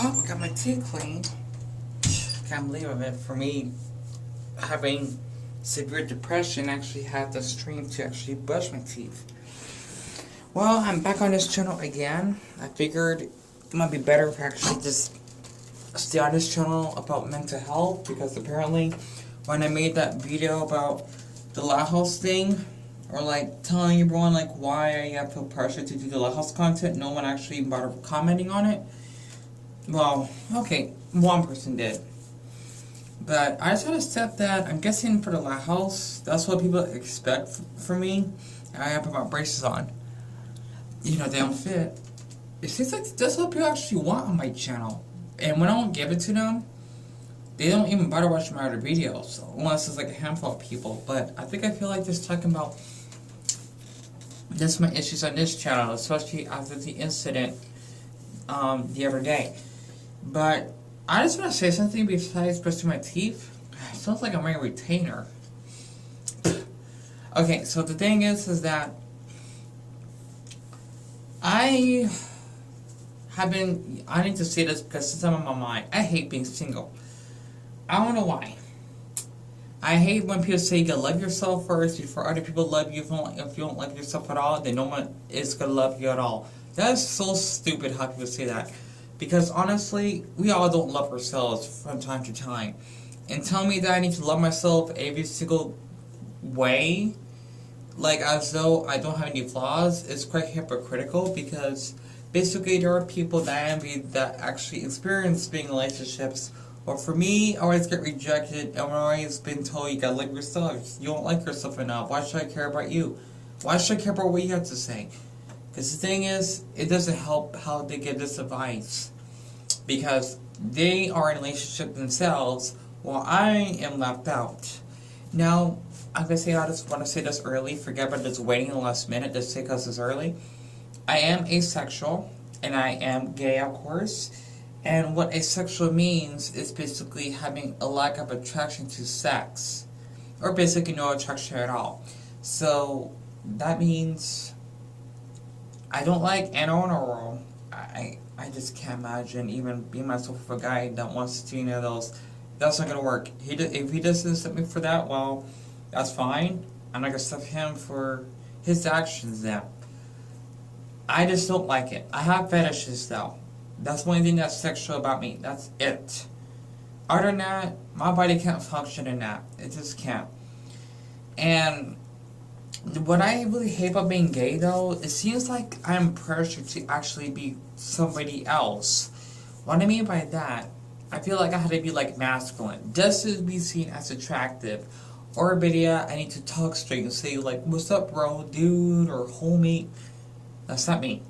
Oh, I got my teeth cleaned. Can't believe it. For me, having severe depression, actually had the strength to actually brush my teeth. Well, I'm back on this channel again. I figured it might be better if I actually just stay on this channel about mental health, because apparently when I made that video about the lighthouse thing, or like telling everyone like why I feel pressure to do the lighthouse content, no one actually bothered commenting on it. Well, okay, one person did. But I just had to accept that. I'm guessing for the lighthouse, that's what people expect from me. I have to put my braces on. You know, they don't fit. It seems like that's what people actually want on my channel. And when I don't give it to them, they don't even bother watching my other videos, unless it's like a handful of people. But I think I feel like just talking about just my issues on this channel, especially after the incident the other day. But I just want to say something besides brushing my teeth. It sounds like I'm wearing a retainer. Okay, so the thing is that I need to say this because it's on my mind. I hate being single. I don't know why. I hate when people say you gotta love yourself first before other people love you. If you don't love yourself at all, then no one is gonna love you at all. That is so stupid how people say that. Because honestly, we all don't love ourselves from time to time. And tell me that I need to love myself every single way, like as though I don't have any flaws, is quite hypocritical, because basically there are people that I envy that actually experience being in relationships. Or for me, I always get rejected and I'm always been told you gotta like yourself. You don't like yourself enough. Why should I care about you? Why should I care about what you have to say? Because the thing is, it doesn't help how they give this advice. Because they are in a relationship themselves while I am left out. Now, I'm gonna say I just want to say this early. Forget about just waiting the last minute just because it's early. I am asexual and I am gay, of course. And what asexual means is basically having a lack of attraction to sex, or basically no attraction at all. So that means I don't like anal and oral. I just can't imagine even being myself with a guy that wants to do any of those. That's not gonna work. If he doesn't accept me for that, well, that's fine. I'm not gonna accept him for his actions then. I just don't like it. I have fetishes though. That's the only thing that's sexual about me. That's it. Other than that, my body can't function in that. It just can't. And what I really hate about being gay though, it seems like I'm pressured to actually be somebody else. What I mean by that, I feel like I had to be like masculine, just to be seen as attractive. Or video, I need to talk straight and say like, what's up bro, dude, or homie. That's not me.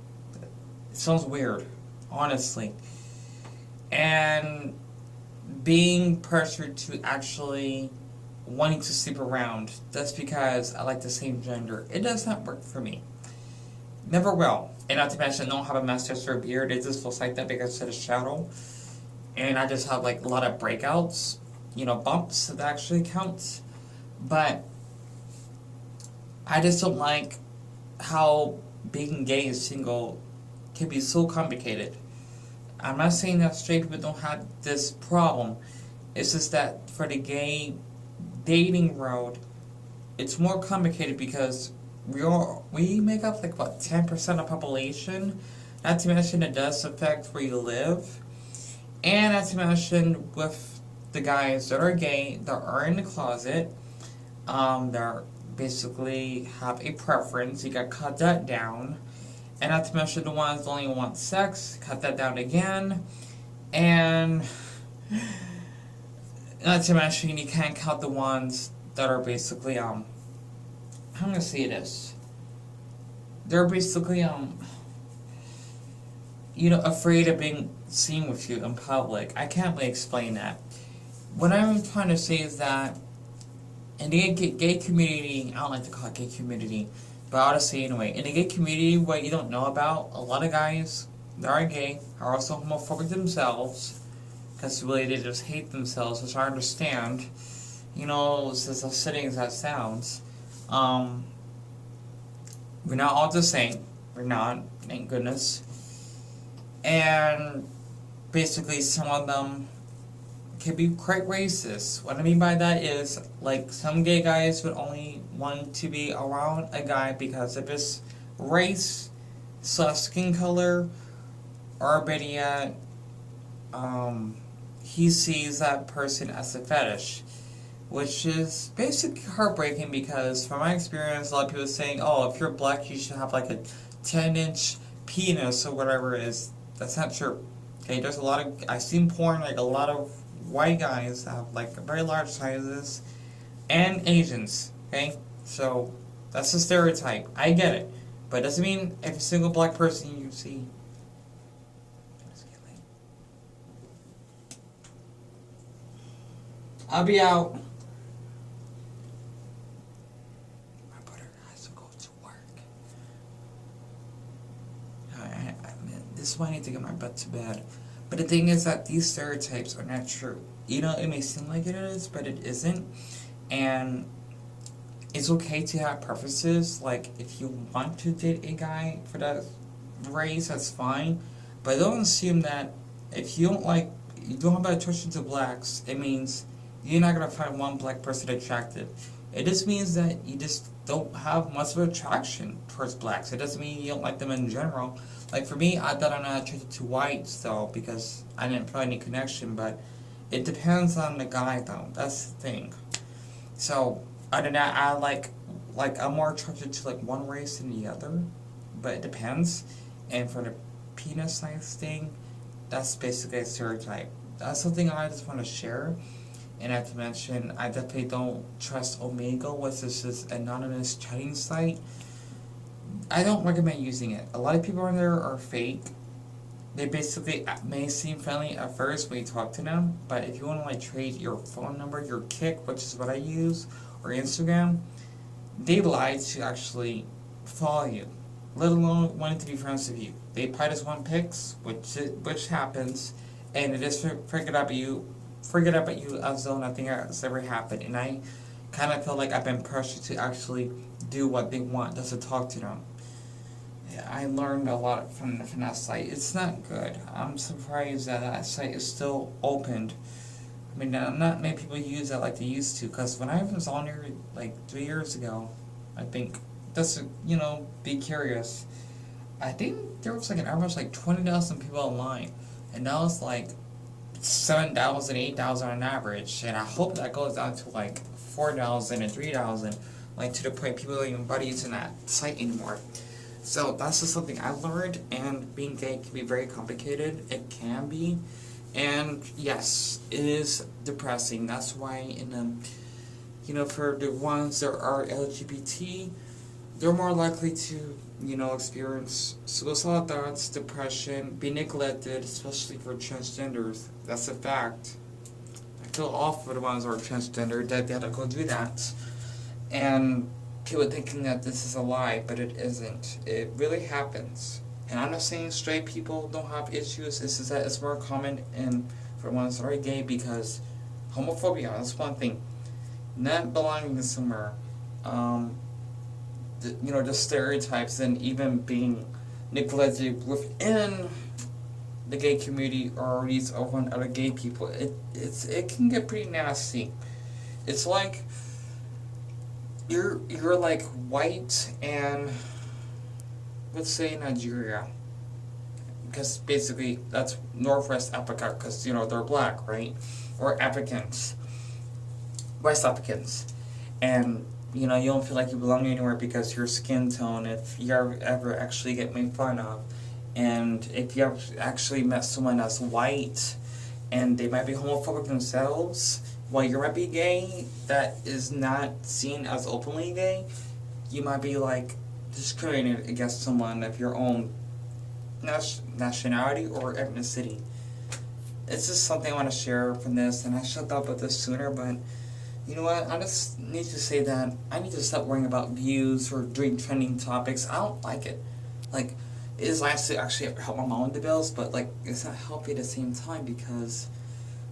It sounds weird, honestly. And being pressured to actually wanting to sleep around just because I like the same gender, it does not work for me. Never will. And not to mention, I don't have a mustache or a beard. It just looks like that because it's a shadow. And I just have like a lot of breakouts, you know, bumps that actually counts. But I just don't like how being gay and single can be so complicated. I'm not saying that straight people don't have this problem. It's just that for the gay dating road, it's more complicated because we make up like what 10% of the population. Not to mention it does affect where you live, and not to mention with the guys that are gay that are in the closet, that basically have a preference. You gotta cut that down. And not to mention the ones that only want sex, cut that down again. And not to mention you can't count the ones that are basically, how am I gonna say this? They're basically, you know, afraid of being seen with you in public. I can't really explain that. What I'm trying to say is that in the gay community, I don't like to call it gay community, but I'll just say anyway, in the gay community, what you don't know about, a lot of guys that are gay are also homophobic themselves, because really they just hate themselves, which I understand. You know, as upsetting as that sounds, we're not all the same. We're not, thank goodness. And basically some of them can be quite racist. What I mean by that is, like, some gay guys would only want to be around a guy because of his race, slash skin color, or better yet, he sees that person as a fetish. Which is basically heartbreaking because, from my experience, a lot of people saying, oh, if you're black, you should have like a 10-inch penis or whatever it is. That's not true. Okay, there's a lot of, I've seen porn, like a lot of white guys have like very large sizes, and Asians, okay? So, that's a stereotype. I get it. But it doesn't mean every single black person you see. I'll be out. My brother has to go to work. This is why I need to get my butt to bed. But the thing is that these stereotypes are not true. You know, it may seem like it is, but it isn't. And it's okay to have preferences. Like, if you want to date a guy for that race, that's fine. But don't assume that if you don't have an attraction to blacks, it means you're not going to find one black person attractive. It just means that you just don't have much of an attraction towards blacks. It doesn't mean you don't like them in general. Like, for me, I thought I'm not attracted to whites, though, because I didn't feel any connection, but it depends on the guy, though. That's the thing. So, other than that, I'm more attracted to, like, one race than the other, but it depends. And for the penis size thing, that's basically a stereotype. That's something I just want to share. And I have to mention, I definitely don't trust Omegle, which is this anonymous chatting site. I don't recommend using it. A lot of people on there are fake. They basically may seem friendly at first when you talk to them, but if you want to like trade your phone number, your Kik, which is what I use, or Instagram, they lie to actually follow you, let alone wanting to be friends with you. They probably just want pics, which happens, and they just forget about you as though nothing has ever happened. And I kind of feel like I've been pressured to actually do what they want, just to talk to them. Yeah, I learned a lot from that site. It's not good. I'm surprised that site is still opened. I mean, not many people use it like they used to, because when I was on there like 3 years ago, I think, just to, be curious, I think there was like an average like 20,000 people online, and now it's like 7,000, 8,000 on average, and I hope that goes down to like 4,000 and 3,000, like to the point people don't even bother using that site anymore. So that's just something I learned, and being gay can be very complicated. It can be, and yes, it is depressing. That's why for the ones that are LGBT, they're more likely to, experience suicidal thoughts, depression, be neglected, especially for transgenders. That's a fact. I feel awful for the ones who are transgender that they have to go do that. And people thinking that this is a lie, but it isn't. It really happens. And I'm not saying straight people don't have issues. It's just that it's more common for the ones that are gay, because homophobia, that's one thing. Not belonging to somewhere. The stereotypes, and even being neglected within the gay community or these other gay people. It can get pretty nasty. It's like you're like white and, let's say, Nigeria, because basically that's Northwest Africa, because they're black, right? Or Africans, West Africans, and you don't feel like you belong anywhere because your skin tone, if you ever actually get made fun of, and if you actually met someone that's white and they might be homophobic themselves, while you might be gay, that is not seen as openly gay, you might be like discriminated against someone of your own nationality or ethnicity. It's just something I want to share from this, and I should have thought about this sooner, but you know what, I just need to say that I need to stop worrying about views or doing trending topics. I don't like it. Like, it is nice to actually help my mom with the bills, but like, it's not healthy at the same time, because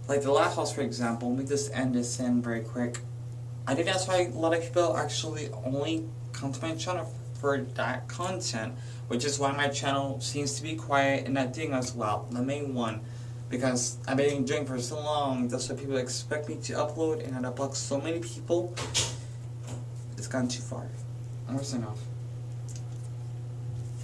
like the last house, for example, let me just end this in very quick. I think that's why a lot of people actually only come to my channel for that content, which is why my channel seems to be quiet and not doing as well. The main one. because I've been doing for so long. That's what people expect me to upload, and I upload so many people. It's gone too far. That's enough.